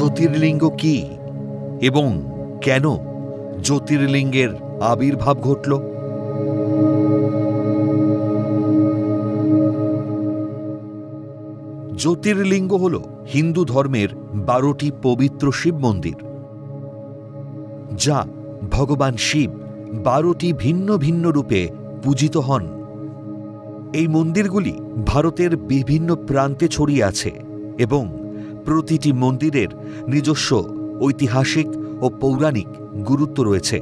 জ্যোতির্লিঙ্গ কি এবং কেন জ্যোতির্লিঙ্গের আবির্ভাব ঘটল? জ্যোতির্লিঙ্গ হল হিন্দু ধর্মের 12টি পবিত্র শিব মন্দির, যা ভগবান শিব 12টি ভিন্ন ভিন্ন রূপে পূজিত হন। এই মন্দিরগুলি ভারতের বিভিন্ন প্রান্তে ছড়িয়ে আছে এবং প্রতিটি মন্দিরের নিজস্ব ঐতিহাসিক ও পৌরাণিক গুরুত্ব রয়েছে।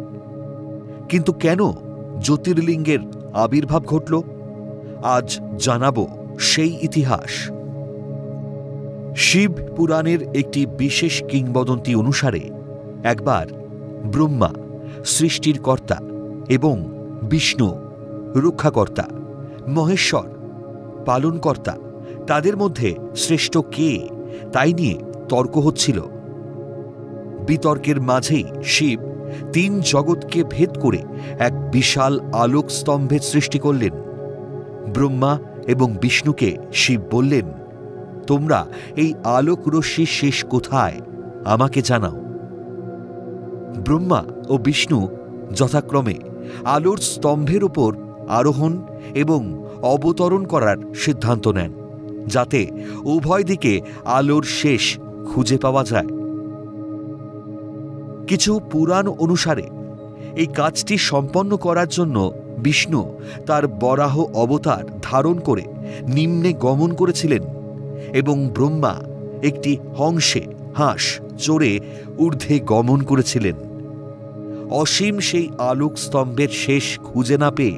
কিন্তু কেন জ্যোতির্লিঙ্গের আবির্ভাব ঘটল? আজ জানাবো সেই ইতিহাস। শিব পুরাণের একটি বিশেষ কিংবদন্তি অনুসারে একবার ব্রহ্মা সৃষ্টির কর্তা এবং বিষ্ণু রক্ষাকর্তা, মহেশ্বর পালনকর্তা, তাদের মধ্যে শ্রেষ্ঠ কে তাই নিয়ে তর্ক হচ্ছিল। বিতর্কের মাঝেই শিব 3 জগৎকে ভেদ করে এক বিশাল আলোক স্তম্ভের সৃষ্টি করলেন। ব্রহ্মা এবং বিষ্ণুকে শিব বললেন, তোমরা এই আলোক রশ্মির শেষ কোথায় আমাকে জানাও। ব্রহ্মা ও বিষ্ণু যথাক্রমে আলোর স্তম্ভের উপর আরোহণ এবং অবতরণ করার সিদ্ধান্ত নেন, যাতে উভয় দিকে আলোর শেষ খুঁজে পাওয়া যায়। কিছু পুরাণ অনুসারে এই কাজটি সম্পন্ন করার জন্য বিষ্ণু তার বরাহ অবতার ধারণ করে নিম্নে গমন করেছিলেন এবং ব্রহ্মা একটি হংসে হাঁস চড়ে ঊর্ধ্বে গমন করেছিলেন। অসীম সেই আলোক স্তম্ভের শেষ খুঁজে না পেয়ে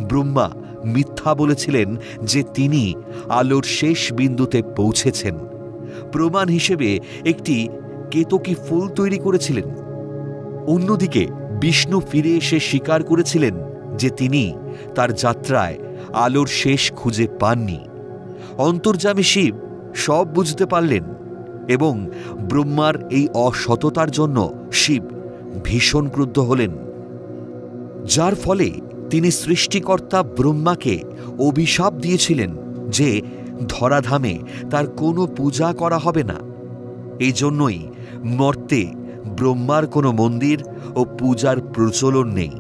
ব্রহ্মা মিথ্যা বলেছিলেন যে তিনি আলোর শেষ বিন্দুতে পৌঁছেছেন। প্রমাণ হিসেবে একটি কেতকী ফুল তৈরি করেছিলেন। অন্যদিকে বিষ্ণু ফিরে এসে স্বীকার করেছিলেন যে তিনি তার যাত্রায় আলোর শেষ খুঁজে পাননি। অন্তর্যামী শিব সব বুঝতে পারলেন এবং ব্রহ্মার এই অসততার জন্য শিব ভীষণ ক্রুদ্ধ হলেন, যার ফলে তিনি সৃষ্টিকর্তা ব্রহ্মাকে অভিশাপ দিয়েছিলেন যে ধরাধামে তার কোনো পূজা করা হবে না। এই জন্যই মর্তে ব্রহ্মার কোনো মন্দির ও পূজার প্রচলন নেই।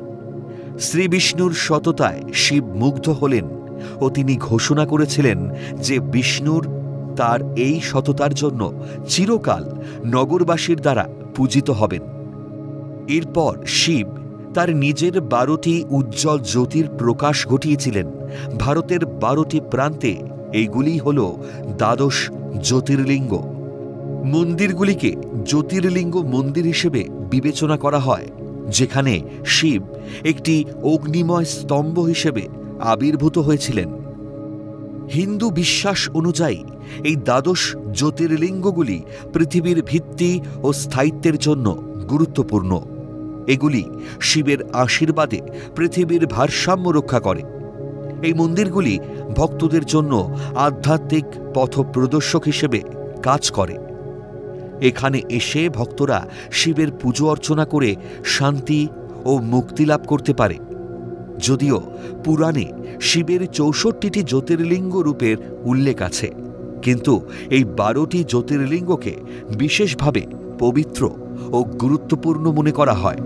শ্রীবিষ্ণুর সততায় শিব মুগ্ধ হলেন ও তিনি ঘোষণা করেছিলেন যে বিষ্ণুর তার এই সততার জন্য চিরকাল নগরবাসীর দ্বারা পূজিত হবেন। এরপর শিব তার নিজের 12টি উজ্জ্বল জ্যোতির প্রকাশ ঘটিয়েছিলেন ভারতের 12টি প্রান্তে। এইগুলি হল দ্বাদশ জ্যোতির্লিঙ্গ। মন্দিরগুলিকে জ্যোতির্লিঙ্গ মন্দির হিসেবে বিবেচনা করা হয়, যেখানে শিব একটি অগ্নিময় স্তম্ভ হিসেবে আবির্ভূত হয়েছিলেন। হিন্দু বিশ্বাস অনুযায়ী এই দ্বাদশ জ্যোতির্লিঙ্গগুলি পৃথিবীর ভিত্তি ও স্থায়িত্বের জন্য গুরুত্বপূর্ণ। এগুলি শিবের আশীর্বাদে পৃথিবীর ভারসাম্য রক্ষা করে। এই মন্দিরগুলি ভক্তদের জন্য আধ্যাত্মিক পথপ্রদর্শক হিসেবে কাজ করে। এখানে এসে ভক্তরা শিবের পুজো অর্চনা করে শান্তি ও মুক্তি লাভ করতে পারে। যদিও পুরাণে শিবের 64টি জ্যোতির্লিঙ্গ রূপের উল্লেখ আছে, কিন্তু এই 12টি জ্যোতির্লিঙ্গকে বিশেষভাবে পবিত্র ও গুরুত্বপূর্ণ মনে করা হয়।